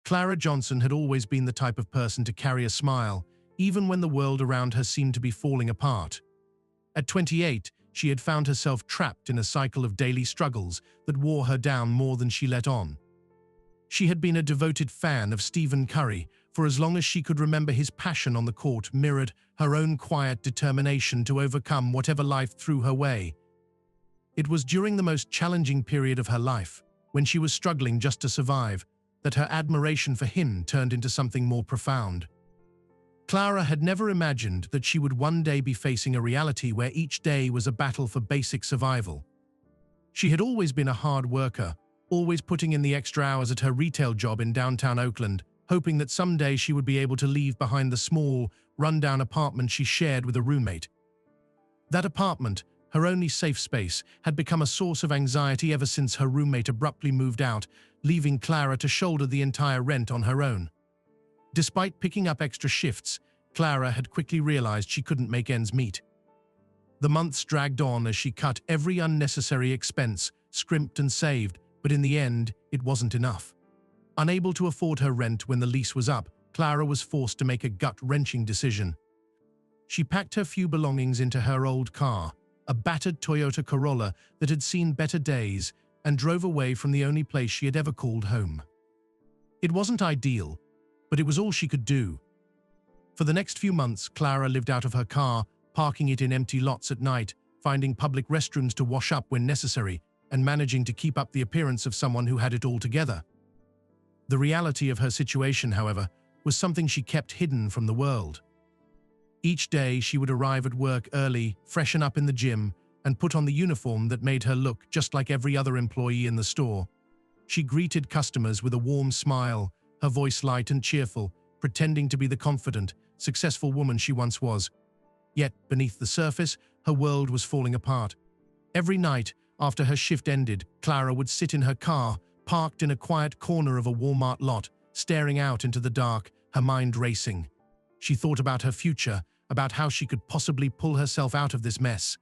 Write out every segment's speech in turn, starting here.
Clara Johnson had always been the type of person to carry a smile, even when the world around her seemed to be falling apart. At 28, she had found herself trapped in a cycle of daily struggles that wore her down more than she let on. She had been a devoted fan of Stephen Curry for as long as she could remember. His passion on the court mirrored her own quiet determination to overcome whatever life threw her way. It was during the most challenging period of her life, when she was struggling just to survive, that her admiration for him turned into something more profound. Clara had never imagined that she would one day be facing a reality where each day was a battle for basic survival. She had always been a hard worker, always putting in the extra hours at her retail job in downtown Oakland, hoping that someday she would be able to leave behind the small, run-down apartment she shared with a roommate. That apartment, her only safe space, had become a source of anxiety ever since her roommate abruptly moved out, leaving Clara to shoulder the entire rent on her own. Despite picking up extra shifts, Clara had quickly realized she couldn't make ends meet. The months dragged on as she cut every unnecessary expense, scrimped and saved, but in the end, it wasn't enough. Unable to afford her rent when the lease was up, Clara was forced to make a gut-wrenching decision. She packed her few belongings into her old car, a battered Toyota Corolla that had seen better days, and drove away from the only place she had ever called home. It wasn't ideal, but it was all she could do. For the next few months, Clara lived out of her car, parking it in empty lots at night, finding public restrooms to wash up when necessary, and managing to keep up the appearance of someone who had it all together. The reality of her situation, however, was something she kept hidden from the world. Each day, she would arrive at work early, freshen up in the gym, and put on the uniform that made her look just like every other employee in the store. She greeted customers with a warm smile, her voice light and cheerful, pretending to be the confident, successful woman she once was. Yet, beneath the surface, her world was falling apart. Every night, after her shift ended, Clara would sit in her car, parked in a quiet corner of a Walmart lot, staring out into the dark, her mind racing. She thought about her future, about how she could possibly pull herself out of this mess.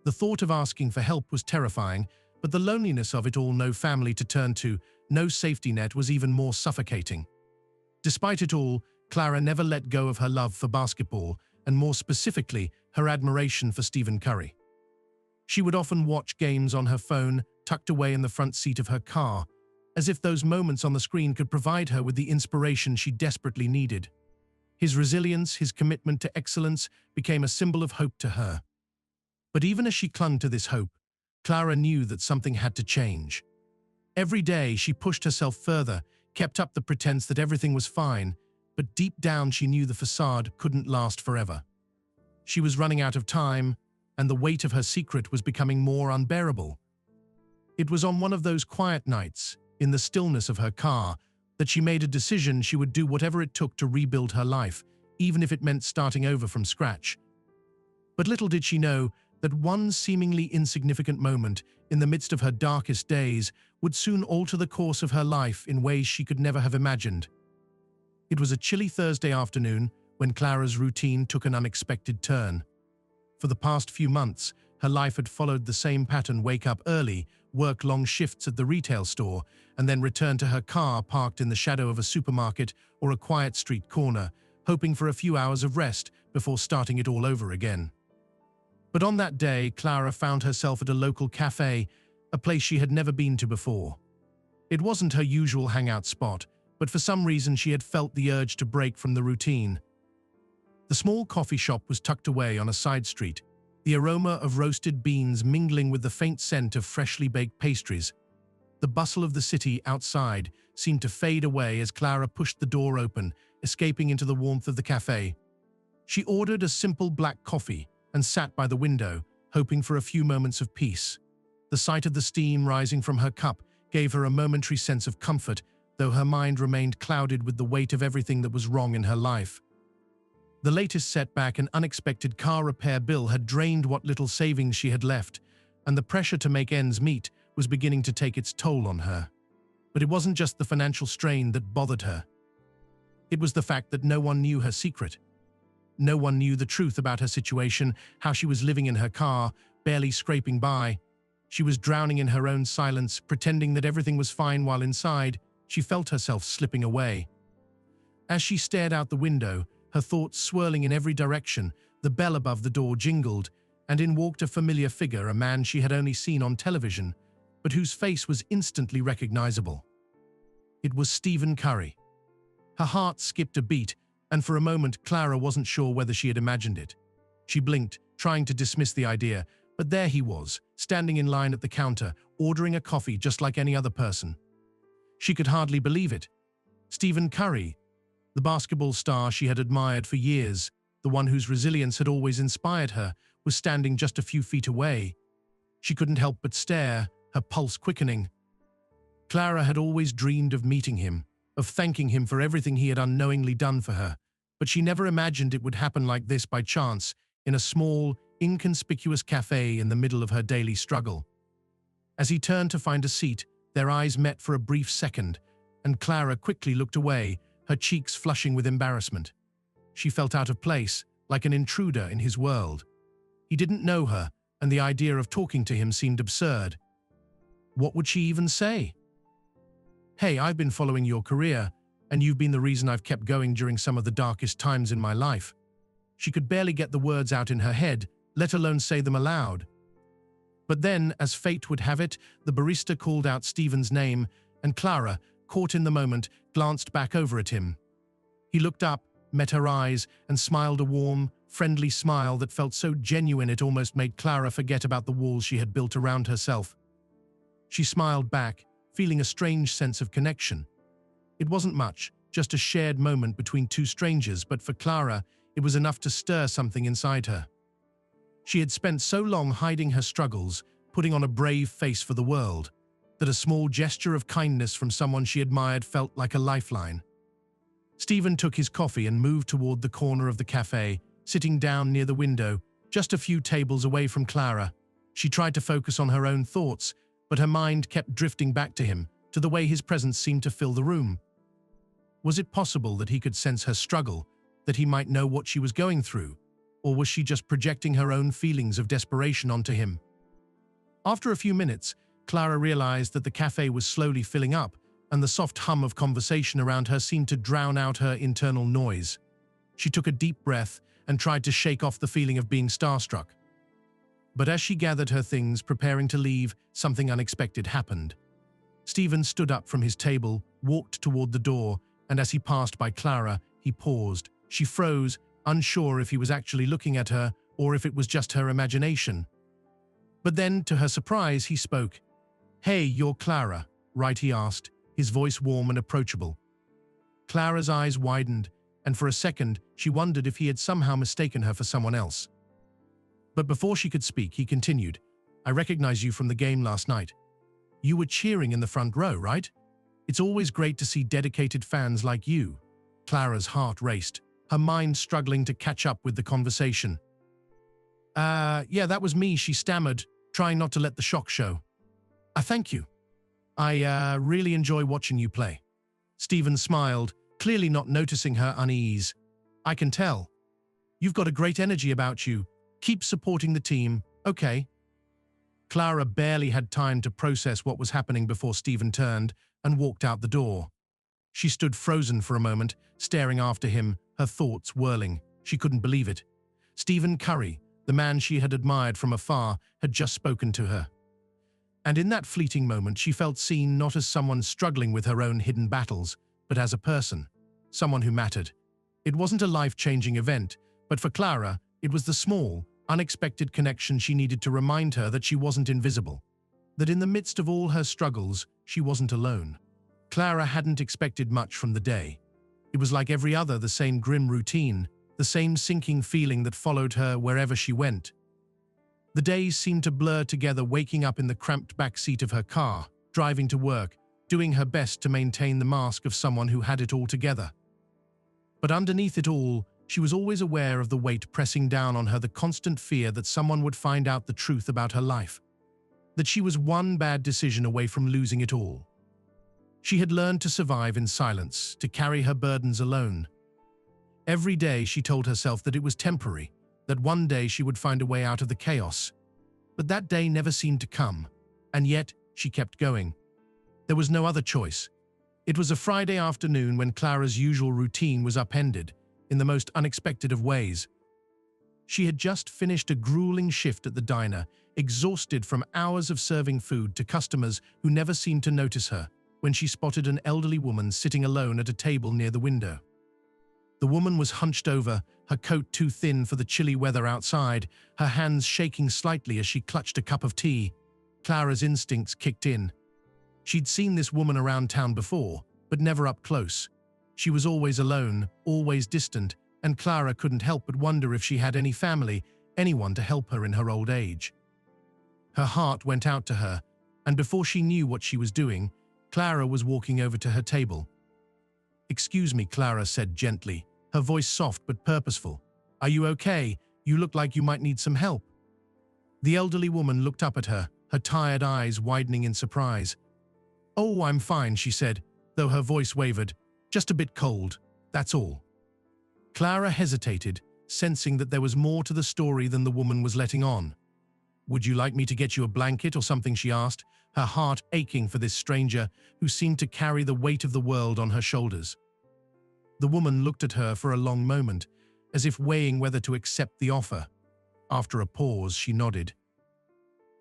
The thought of asking for help was terrifying, but the loneliness of it all, no family to turn to, no safety net, was even more suffocating. Despite it all, Clara never let go of her love for basketball, and more specifically, her admiration for Stephen Curry. She would often watch games on her phone, tucked away in the front seat of her car, as if those moments on the screen could provide her with the inspiration she desperately needed. His resilience, his commitment to excellence, became a symbol of hope to her. But even as she clung to this hope, Clara knew that something had to change. Every day, she pushed herself further, kept up the pretense that everything was fine, but deep down she knew the facade couldn't last forever. She was running out of time, and the weight of her secret was becoming more unbearable. It was on one of those quiet nights, in the stillness of her car, that she made a decision she would do whatever it took to rebuild her life, even if it meant starting over from scratch. But little did she know that one seemingly insignificant moment in the midst of her darkest days would soon alter the course of her life in ways she could never have imagined. It was a chilly Thursday afternoon when Clara's routine took an unexpected turn. For the past few months, her life had followed the same pattern: wake up early, work long shifts at the retail store, and then return to her car parked in the shadow of a supermarket or a quiet street corner, hoping for a few hours of rest before starting it all over again. But on that day, Clara found herself at a local cafe, a place she had never been to before. It wasn't her usual hangout spot, but for some reason she had felt the urge to break from the routine. The small coffee shop was tucked away on a side street, the aroma of roasted beans mingling with the faint scent of freshly baked pastries. The bustle of the city outside seemed to fade away as Clara pushed the door open, escaping into the warmth of the cafe. She ordered a simple black coffee and sat by the window, hoping for a few moments of peace. The sight of the steam rising from her cup gave her a momentary sense of comfort, though her mind remained clouded with the weight of everything that was wrong in her life. The latest setback, an unexpected car repair bill, had drained what little savings she had left, and the pressure to make ends meet was beginning to take its toll on her. But it wasn't just the financial strain that bothered her. It was the fact that no one knew her secret. No one knew the truth about her situation, how she was living in her car, barely scraping by. She was drowning in her own silence, pretending that everything was fine while inside, she felt herself slipping away. As she stared out the window, her thoughts swirling in every direction, the bell above the door jingled, and in walked a familiar figure, a man she had only seen on television, but whose face was instantly recognizable. It was Stephen Curry. Her heart skipped a beat, and for a moment Clara wasn't sure whether she had imagined it. She blinked, trying to dismiss the idea, but there he was, standing in line at the counter, ordering a coffee just like any other person. She could hardly believe it. Stephen Curry, the basketball star she had admired for years, the one whose resilience had always inspired her, was standing just a few feet away. She couldn't help but stare, her pulse quickening. Clara had always dreamed of meeting him, of thanking him for everything he had unknowingly done for her, but she never imagined it would happen like this by chance, in a small, inconspicuous cafe in the middle of her daily struggle. As he turned to find a seat, their eyes met for a brief second, and Clara quickly looked away, her cheeks flushing with embarrassment. She felt out of place, like an intruder in his world. He didn't know her, and the idea of talking to him seemed absurd. What would she even say? "Hey, I've been following your career, and you've been the reason I've kept going during some of the darkest times in my life." She could barely get the words out in her head, let alone say them aloud. But then, as fate would have it, the barista called out Stephen's name, and Clara, caught in the moment, glanced back over at him. He looked up, met her eyes, and smiled a warm, friendly smile that felt so genuine it almost made Clara forget about the walls she had built around herself. She smiled back, feeling a strange sense of connection. It wasn't much, just a shared moment between two strangers, but for Clara, it was enough to stir something inside her. She had spent so long hiding her struggles, putting on a brave face for the world, that a small gesture of kindness from someone she admired felt like a lifeline. Stephen took his coffee and moved toward the corner of the cafe, sitting down near the window, just a few tables away from Clara. She tried to focus on her own thoughts, but her mind kept drifting back to him, to the way his presence seemed to fill the room. Was it possible that he could sense her struggle, that he might know what she was going through, or was she just projecting her own feelings of desperation onto him? After a few minutes, Clara realized that the cafe was slowly filling up, and the soft hum of conversation around her seemed to drown out her internal noise. She took a deep breath and tried to shake off the feeling of being starstruck. But as she gathered her things, preparing to leave, something unexpected happened. Stephen stood up from his table, walked toward the door, and as he passed by Clara, he paused. She froze, unsure if he was actually looking at her or if it was just her imagination. But then, to her surprise, he spoke. "Hey, you're Clara, right?" he asked, his voice warm and approachable. Clara's eyes widened, and for a second, she wondered if he had somehow mistaken her for someone else. But before she could speak, he continued, "I recognize you from the game last night. You were cheering in the front row, right? It's always great to see dedicated fans like you." Clara's heart raced, her mind struggling to catch up with the conversation. Yeah, that was me," she stammered, trying not to let the shock show. Thank you. I really enjoy watching you play." Stephen smiled, clearly not noticing her unease. "I can tell. You've got a great energy about you. Keep supporting the team, okay?" Clara barely had time to process what was happening before Stephen turned and walked out the door. She stood frozen for a moment, staring after him, her thoughts whirling. She couldn't believe it. Stephen Curry, the man she had admired from afar, had just spoken to her. And in that fleeting moment, she felt seen not as someone struggling with her own hidden battles, but as a person, someone who mattered. It wasn't a life-changing event, but for Clara, it was the small, unexpected connection she needed to remind her that she wasn't invisible, that in the midst of all her struggles, she wasn't alone. Clara hadn't expected much from the day. It was like every other, the same grim routine, the same sinking feeling that followed her wherever she went. The days seemed to blur together, waking up in the cramped back seat of her car, driving to work, doing her best to maintain the mask of someone who had it all together. But underneath it all, she was always aware of the weight pressing down on her, the constant fear that someone would find out the truth about her life, that she was one bad decision away from losing it all. She had learned to survive in silence, to carry her burdens alone. Every day she told herself that it was temporary, that one day she would find a way out of the chaos. But that day never seemed to come, and yet she kept going. There was no other choice. It was a Friday afternoon when Clara's usual routine was upended, in the most unexpected of ways. She had just finished a grueling shift at the diner, exhausted from hours of serving food to customers who never seemed to notice her, when she spotted an elderly woman sitting alone at a table near the window. The woman was hunched over, her coat too thin for the chilly weather outside, her hands shaking slightly as she clutched a cup of tea. Clara's instincts kicked in. She'd seen this woman around town before, but never up close. She was always alone, always distant, and Clara couldn't help but wonder if she had any family, anyone to help her in her old age. Her heart went out to her, and before she knew what she was doing, Clara was walking over to her table. "Excuse me," Clara said gently, her voice soft but purposeful. "Are you okay? You look like you might need some help." The elderly woman looked up at her, her tired eyes widening in surprise. "Oh, I'm fine," she said, though her voice wavered. "Just a bit cold, that's all." Clara hesitated, sensing that there was more to the story than the woman was letting on. "Would you like me to get you a blanket or something?" she asked, her heart aching for this stranger who seemed to carry the weight of the world on her shoulders. The woman looked at her for a long moment, as if weighing whether to accept the offer. After a pause, she nodded.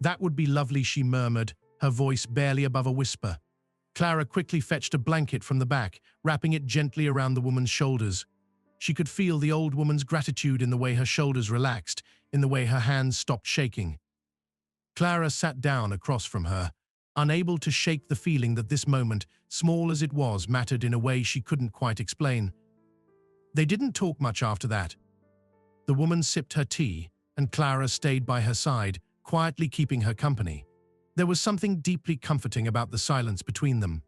"That would be lovely," she murmured, her voice barely above a whisper. Clara quickly fetched a blanket from the back, wrapping it gently around the woman's shoulders. She could feel the old woman's gratitude in the way her shoulders relaxed, in the way her hands stopped shaking. Clara sat down across from her, unable to shake the feeling that this moment, small as it was, mattered in a way she couldn't quite explain. They didn't talk much after that. The woman sipped her tea, and Clara stayed by her side, quietly keeping her company. There was something deeply comforting about the silence between them.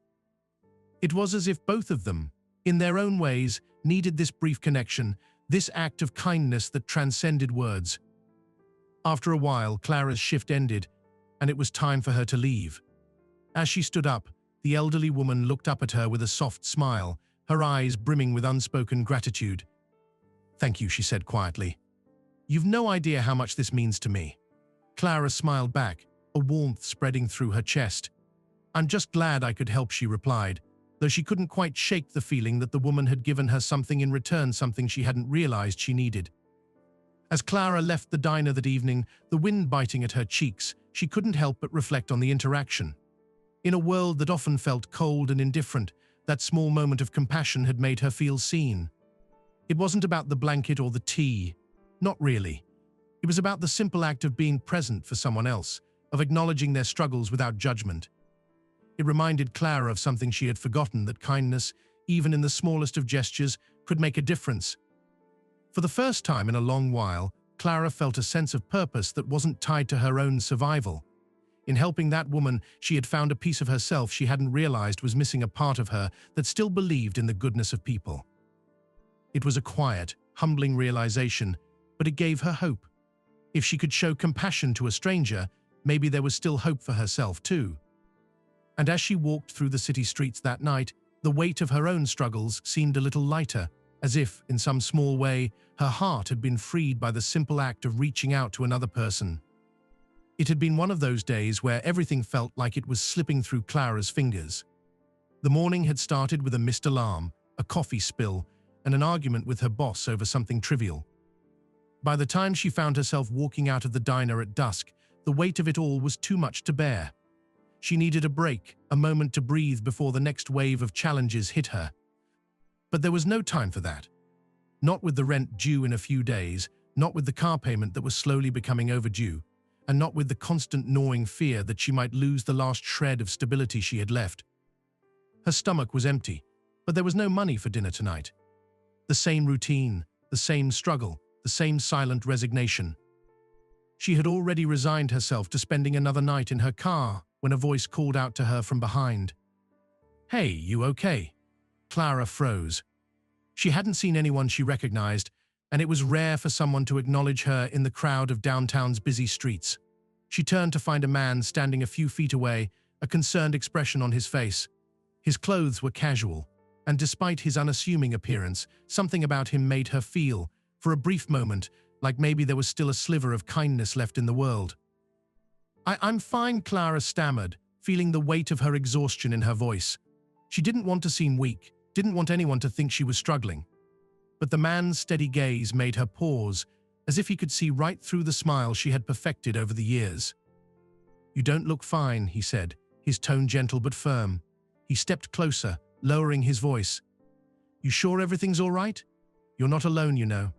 It was as if both of them, in their own ways, needed this brief connection, this act of kindness that transcended words. After a while, Clara's shift ended, and it was time for her to leave. As she stood up, the elderly woman looked up at her with a soft smile, her eyes brimming with unspoken gratitude. "Thank you," she said quietly. "You've no idea how much this means to me." Clara smiled back, a warmth spreading through her chest. "I'm just glad I could help," she replied, though she couldn't quite shake the feeling that the woman had given her something in return, something she hadn't realized she needed. As Clara left the diner that evening, the wind biting at her cheeks, she couldn't help but reflect on the interaction. In a world that often felt cold and indifferent, that small moment of compassion had made her feel seen. It wasn't about the blanket or the tea. Not really. It was about the simple act of being present for someone else, of acknowledging their struggles without judgment. It reminded Clara of something she had forgotten, that kindness, even in the smallest of gestures, could make a difference. For the first time in a long while, Clara felt a sense of purpose that wasn't tied to her own survival. In helping that woman, she had found a piece of herself she hadn't realized was missing, a part of her that still believed in the goodness of people. It was a quiet, humbling realization, but it gave her hope. If she could show compassion to a stranger, maybe there was still hope for herself too. And as she walked through the city streets that night, the weight of her own struggles seemed a little lighter, as if, in some small way, her heart had been freed by the simple act of reaching out to another person. It had been one of those days where everything felt like it was slipping through Clara's fingers. The morning had started with a missed alarm, a coffee spill, and an argument with her boss over something trivial. By the time she found herself walking out of the diner at dusk, the weight of it all was too much to bear. She needed a break, a moment to breathe before the next wave of challenges hit her. But there was no time for that. Not with the rent due in a few days, not with the car payment that was slowly becoming overdue, and not with the constant gnawing fear that she might lose the last shred of stability she had left. Her stomach was empty, but there was no money for dinner tonight. The same routine, the same struggle, the same silent resignation. She had already resigned herself to spending another night in her car when a voice called out to her from behind. "Hey, you okay?" Clara froze. She hadn't seen anyone she recognized, and it was rare for someone to acknowledge her in the crowd of downtown's busy streets. She turned to find a man standing a few feet away, a concerned expression on his face. His clothes were casual, and despite his unassuming appearance, something about him made her feel, for a brief moment, like maybe there was still a sliver of kindness left in the world. I'm fine," Clara stammered, feeling the weight of her exhaustion in her voice. She didn't want to seem weak, didn't want anyone to think she was struggling. But the man's steady gaze made her pause, as if he could see right through the smile she had perfected over the years. "You don't look fine," he said, his tone gentle but firm. He stepped closer, lowering his voice. "You sure everything's all right? You're not alone, you know."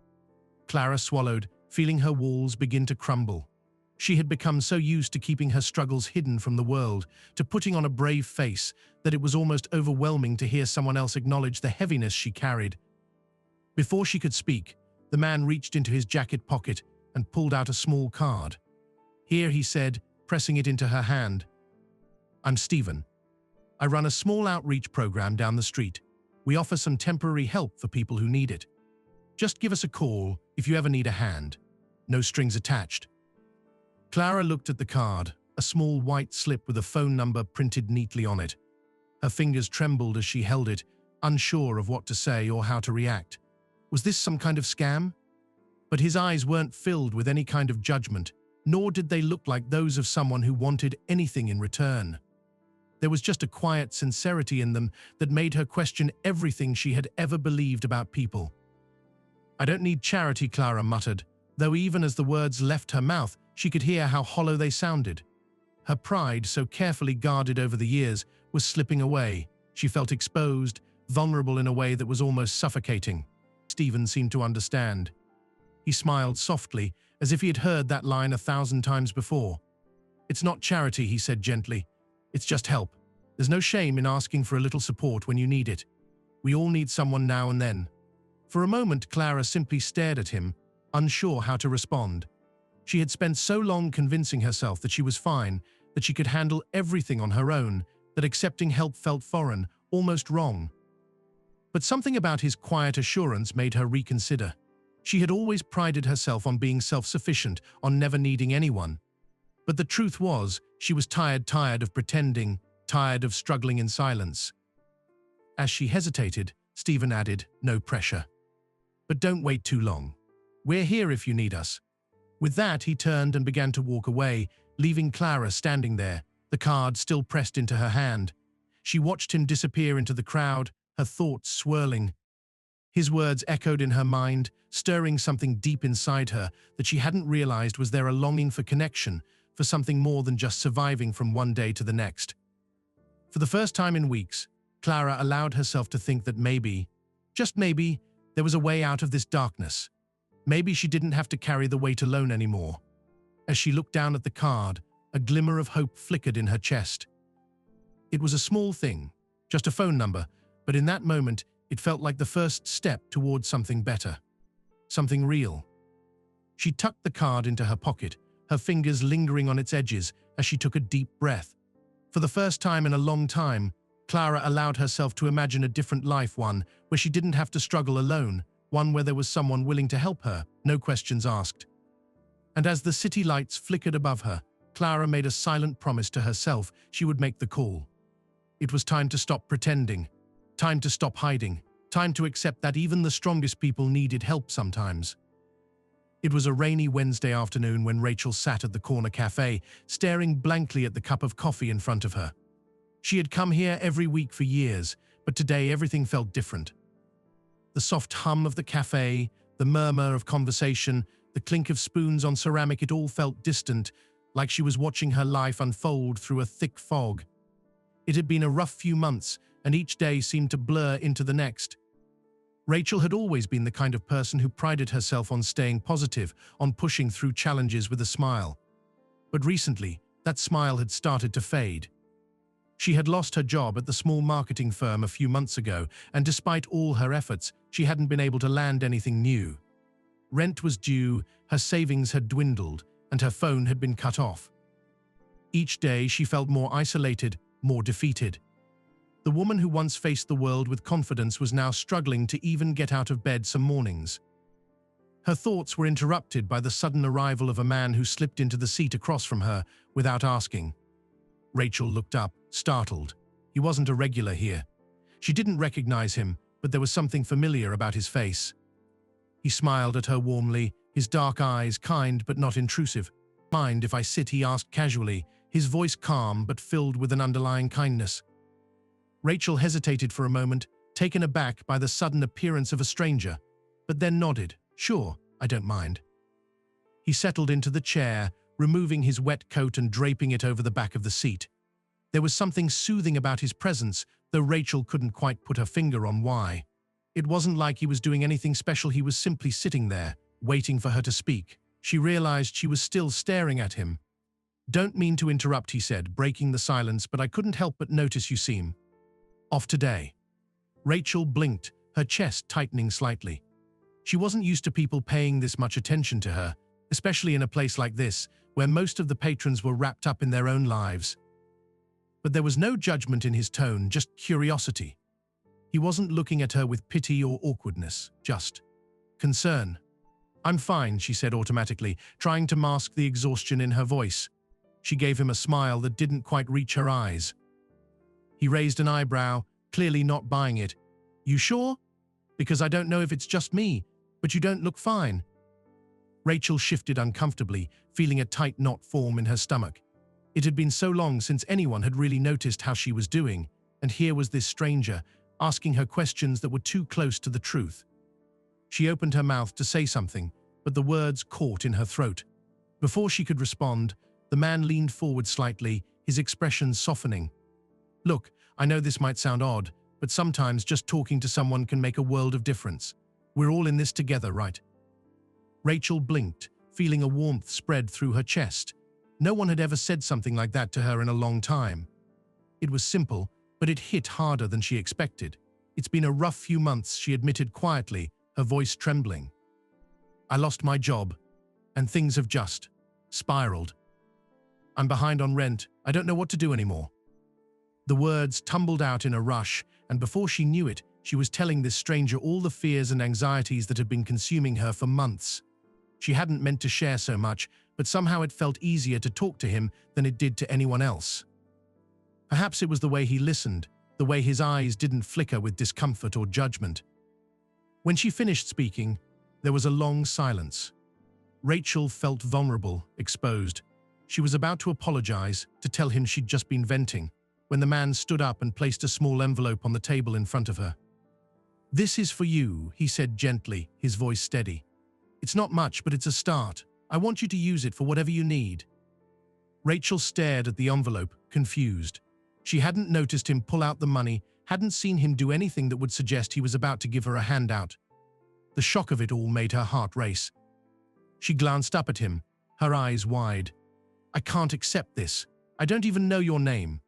Clara swallowed, feeling her walls begin to crumble. She had become so used to keeping her struggles hidden from the world, to putting on a brave face, that it was almost overwhelming to hear someone else acknowledge the heaviness she carried. Before she could speak, the man reached into his jacket pocket and pulled out a small card. "Here," he said, pressing it into her hand. "I'm Stephen. I run a small outreach program down the street. We offer some temporary help for people who need it. Just give us a call if you ever need a hand. No strings attached." Clara looked at the card, a small white slip with a phone number printed neatly on it. Her fingers trembled as she held it, unsure of what to say or how to react. Was this some kind of scam? But his eyes weren't filled with any kind of judgment, nor did they look like those of someone who wanted anything in return. There was just a quiet sincerity in them that made her question everything she had ever believed about people. "I don't need charity," Clara muttered, though even as the words left her mouth, she could hear how hollow they sounded. Her pride, so carefully guarded over the years, was slipping away. She felt exposed, vulnerable in a way that was almost suffocating. Stephen seemed to understand. He smiled softly, as if he had heard that line 1,000 times before. "It's not charity," he said gently. "It's just help. There's no shame in asking for a little support when you need it. We all need someone now and then." For a moment, Clara simply stared at him, unsure how to respond. She had spent so long convincing herself that she was fine, that she could handle everything on her own, that accepting help felt foreign, almost wrong. But something about his quiet assurance made her reconsider. She had always prided herself on being self-sufficient, on never needing anyone. But the truth was, she was tired of pretending, tired of struggling in silence. As she hesitated, Stephen added, "No pressure. But don't wait too long. We're here if you need us." With that, he turned and began to walk away, leaving Clara standing there, the card still pressed into her hand. She watched him disappear into the crowd, her thoughts swirling. His words echoed in her mind, stirring something deep inside her that she hadn't realized was there, a longing for connection, for something more than just surviving from one day to the next. For the first time in weeks, Clara allowed herself to think that maybe, just maybe, there was a way out of this darkness. Maybe she didn't have to carry the weight alone anymore. As she looked down at the card, a glimmer of hope flickered in her chest. It was a small thing, just a phone number, but in that moment, it felt like the first step towards something better. Something real. She tucked the card into her pocket, her fingers lingering on its edges as she took a deep breath. For the first time in a long time, Clara allowed herself to imagine a different life, one where she didn't have to struggle alone, one where there was someone willing to help her, no questions asked. And as the city lights flickered above her, Clara made a silent promise to herself she would make the call. It was time to stop pretending, time to stop hiding, time to accept that even the strongest people needed help sometimes. It was a rainy Wednesday afternoon when Rachel sat at the corner cafe, staring blankly at the cup of coffee in front of her. She had come here every week for years, but today everything felt different. The soft hum of the cafe, the murmur of conversation, the clink of spoons on ceramic, it all felt distant, like she was watching her life unfold through a thick fog. It had been a rough few months, and each day seemed to blur into the next. Rachel had always been the kind of person who prided herself on staying positive, on pushing through challenges with a smile. But recently, that smile had started to fade. She had lost her job at the small marketing firm a few months ago, and despite all her efforts, she hadn't been able to land anything new. Rent was due, her savings had dwindled, and her phone had been cut off. Each day she felt more isolated, more defeated. The woman who once faced the world with confidence was now struggling to even get out of bed some mornings. Her thoughts were interrupted by the sudden arrival of a man who slipped into the seat across from her without asking. Rachel looked up, startled. He wasn't a regular here. She didn't recognize him, but there was something familiar about his face. He smiled at her warmly, his dark eyes kind but not intrusive. "Mind if I sit?" he asked casually, his voice calm but filled with an underlying kindness. Rachel hesitated for a moment, taken aback by the sudden appearance of a stranger, but then nodded. "Sure, I don't mind." He settled into the chair, removing his wet coat and draping it over the back of the seat. There was something soothing about his presence, though Rachel couldn't quite put her finger on why. It wasn't like he was doing anything special, he was simply sitting there, waiting for her to speak. She realized she was still staring at him. "Don't mean to interrupt," he said, breaking the silence, "but I couldn't help but notice you seem off today." Rachel blinked, her chest tightening slightly. She wasn't used to people paying this much attention to her, especially in a place like this, where most of the patrons were wrapped up in their own lives. But there was no judgment in his tone, just curiosity. He wasn't looking at her with pity or awkwardness, just concern. "I'm fine," she said automatically, trying to mask the exhaustion in her voice. She gave him a smile that didn't quite reach her eyes. He raised an eyebrow, clearly not buying it. "You sure? Because I don't know if it's just me, but you don't look fine." Rachel shifted uncomfortably, feeling a tight knot form in her stomach. It had been so long since anyone had really noticed how she was doing, and here was this stranger, asking her questions that were too close to the truth. She opened her mouth to say something, but the words caught in her throat. Before she could respond, the man leaned forward slightly, his expression softening. "Look, I know this might sound odd, but sometimes just talking to someone can make a world of difference. We're all in this together, right?" Rachel blinked, feeling a warmth spread through her chest. No one had ever said something like that to her in a long time. It was simple, but it hit harder than she expected. "It's been a rough few months," she admitted quietly, her voice trembling. "I lost my job, and things have just spiraled. I'm behind on rent. I don't know what to do anymore." The words tumbled out in a rush, and before she knew it, she was telling this stranger all the fears and anxieties that had been consuming her for months. She hadn't meant to share so much, but somehow it felt easier to talk to him than it did to anyone else. Perhaps it was the way he listened, the way his eyes didn't flicker with discomfort or judgment. When she finished speaking, there was a long silence. Rachel felt vulnerable, exposed. She was about to apologize, to tell him she'd just been venting, when the man stood up and placed a small envelope on the table in front of her. "This is for you," he said gently, his voice steady. "It's not much, but it's a start. I want you to use it for whatever you need." Rachel stared at the envelope, confused. She hadn't noticed him pull out the money, hadn't seen him do anything that would suggest he was about to give her a handout. The shock of it all made her heart race. She glanced up at him, her eyes wide. "I can't accept this. I don't even know your name."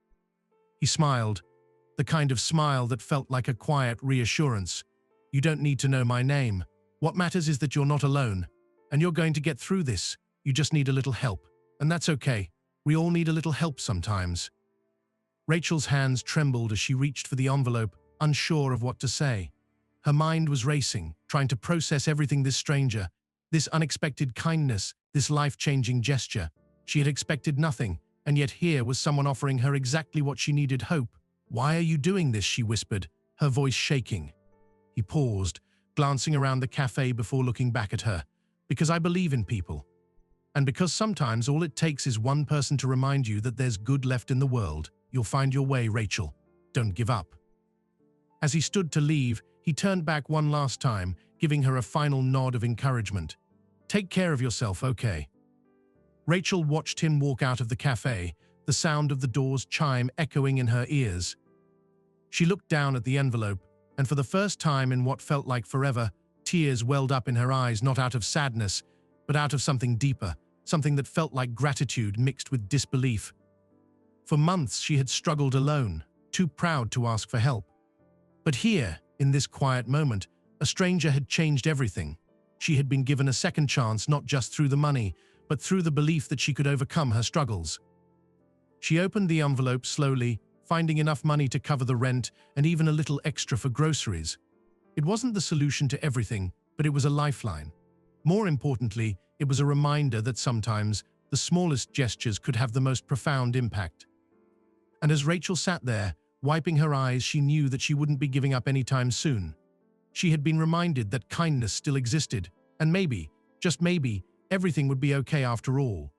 He smiled, the kind of smile that felt like a quiet reassurance. "You don't need to know my name. What matters is that you're not alone, and you're going to get through this. You just need a little help, and that's okay. We all need a little help sometimes." Rachel's hands trembled as she reached for the envelope, unsure of what to say. Her mind was racing, trying to process everything this stranger, this unexpected kindness, this life-changing gesture. She had expected nothing, and yet here was someone offering her exactly what she needed: hope. "Why are you doing this?" she whispered, her voice shaking. He paused, glancing around the cafe before looking back at her. "Because I believe in people. And because sometimes all it takes is one person to remind you that there's good left in the world. You'll find your way, Rachel. Don't give up." As he stood to leave, he turned back one last time, giving her a final nod of encouragement. "Take care of yourself, okay?" Rachel watched him walk out of the cafe, the sound of the door's chime echoing in her ears. She looked down at the envelope, and for the first time in what felt like forever, tears welled up in her eyes, not out of sadness, but out of something deeper, something that felt like gratitude mixed with disbelief. For months she had struggled alone, too proud to ask for help. But here, in this quiet moment, a stranger had changed everything. She had been given a second chance, not just through the money, but through the belief that she could overcome her struggles. She opened the envelope slowly, finding enough money to cover the rent and even a little extra for groceries. It wasn't the solution to everything, but it was a lifeline. More importantly, it was a reminder that sometimes the smallest gestures could have the most profound impact. And as Rachel sat there, wiping her eyes, she knew that she wouldn't be giving up anytime soon. She had been reminded that kindness still existed, and maybe, just maybe, everything would be okay after all.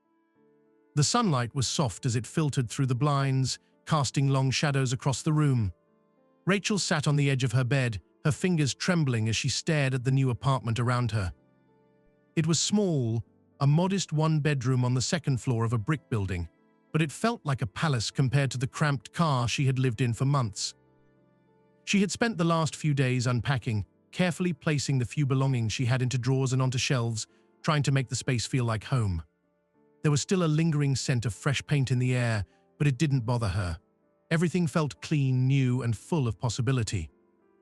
The sunlight was soft as it filtered through the blinds, casting long shadows across the room. Rachel sat on the edge of her bed, her fingers trembling as she stared at the new apartment around her. It was small, a modest one-bedroom on the second floor of a brick building, but it felt like a palace compared to the cramped car she had lived in for months. She had spent the last few days unpacking, carefully placing the few belongings she had into drawers and onto shelves, trying to make the space feel like home. There was still a lingering scent of fresh paint in the air, but it didn't bother her. Everything felt clean, new, and full of possibility.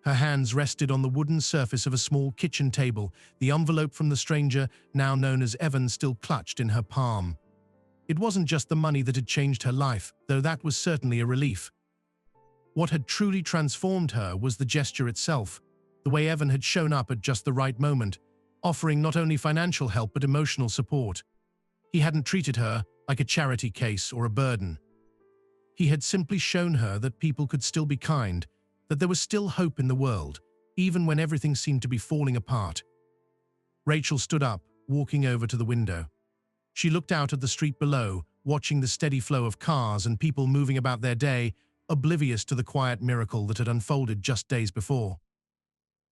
Her hands rested on the wooden surface of a small kitchen table, the envelope from the stranger, now known as Evan, still clutched in her palm. It wasn't just the money that had changed her life, though that was certainly a relief. What had truly transformed her was the gesture itself, the way Evan had shown up at just the right moment, offering not only financial help but emotional support. He hadn't treated her like a charity case or a burden. He had simply shown her that people could still be kind, that there was still hope in the world, even when everything seemed to be falling apart. Rachel stood up, walking over to the window. She looked out at the street below, watching the steady flow of cars and people moving about their day, oblivious to the quiet miracle that had unfolded just days before.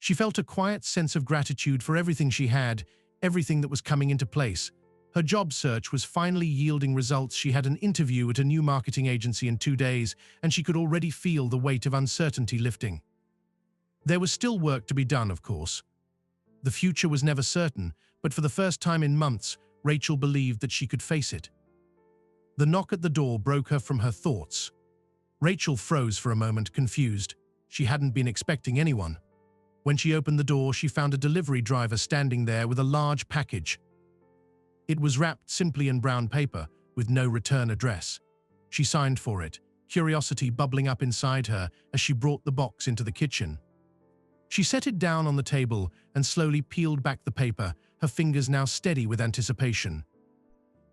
She felt a quiet sense of gratitude for everything she had, everything that was coming into place. Her job search was finally yielding results. She had an interview at a new marketing agency in 2 days, and she could already feel the weight of uncertainty lifting. There was still work to be done, of course. The future was never certain, but for the first time in months, Rachel believed that she could face it. The knock at the door broke her from her thoughts. Rachel froze for a moment, confused. She hadn't been expecting anyone. When she opened the door, she found a delivery driver standing there with a large package. It was wrapped simply in brown paper, with no return address. She signed for it, curiosity bubbling up inside her as she brought the box into the kitchen. She set it down on the table and slowly peeled back the paper, her fingers now steady with anticipation.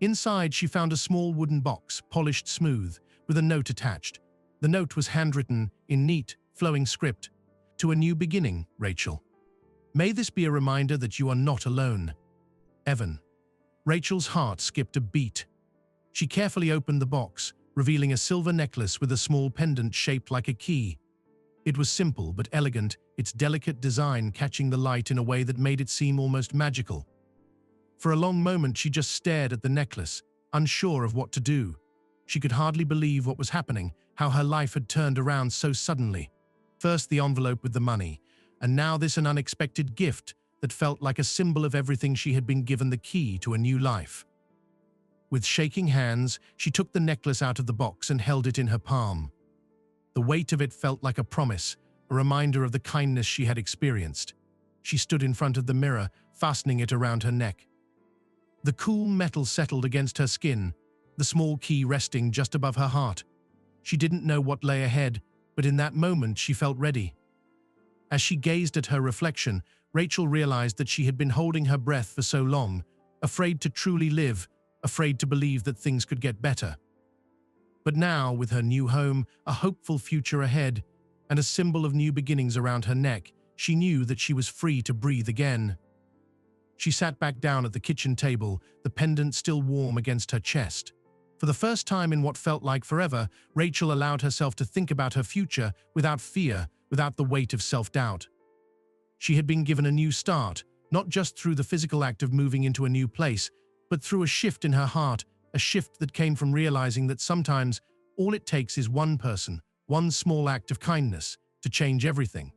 Inside, she found a small wooden box, polished smooth, with a note attached. The note was handwritten in neat, flowing script. "To a new beginning, Rachel. May this be a reminder that you are not alone. Evan." Rachel's heart skipped a beat. She carefully opened the box, revealing a silver necklace with a small pendant shaped like a key. It was simple but elegant, its delicate design catching the light in a way that made it seem almost magical. For a long moment she just stared at the necklace, unsure of what to do. She could hardly believe what was happening, how her life had turned around so suddenly. First the envelope with the money, and now this an unexpected gift that felt like a symbol of everything she had been given, the key to a new life. With shaking hands, she took the necklace out of the box and held it in her palm. The weight of it felt like a promise, a reminder of the kindness she had experienced. She stood in front of the mirror, fastening it around her neck. The cool metal settled against her skin, the small key resting just above her heart. She didn't know what lay ahead, but in that moment she felt ready. As she gazed at her reflection, Rachel realized that she had been holding her breath for so long, afraid to truly live, afraid to believe that things could get better. But now, with her new home, a hopeful future ahead, and a symbol of new beginnings around her neck, she knew that she was free to breathe again. She sat back down at the kitchen table, the pendant still warm against her chest. For the first time in what felt like forever, Rachel allowed herself to think about her future without fear, without the weight of self-doubt. She had been given a new start, not just through the physical act of moving into a new place, but through a shift in her heart, a shift that came from realizing that sometimes all it takes is one person, one small act of kindness, to change everything.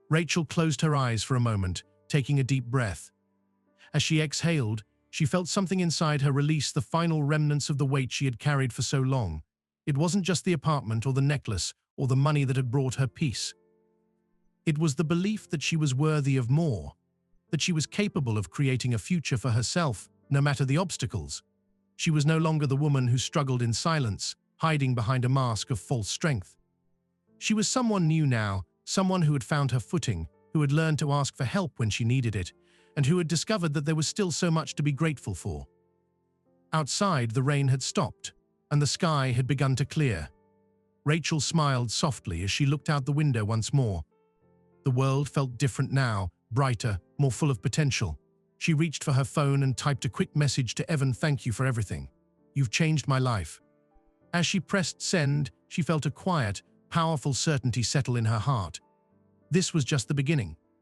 Rachel closed her eyes for a moment, taking a deep breath. As she exhaled, she felt something inside her release the final remnants of the weight she had carried for so long. It wasn't just the apartment or the necklace or the money that had brought her peace. It was the belief that she was worthy of more, that she was capable of creating a future for herself, no matter the obstacles. She was no longer the woman who struggled in silence, hiding behind a mask of false strength. She was someone new now, someone who had found her footing, who had learned to ask for help when she needed it, and who had discovered that there was still so much to be grateful for. Outside, the rain had stopped, and the sky had begun to clear. Rachel smiled softly as she looked out the window once more. The world felt different now, brighter, more full of potential. She reached for her phone and typed a quick message to Evan. "Thank you for everything. You've changed my life." As she pressed send, she felt a quiet, powerful certainty settle in her heart. This was just the beginning.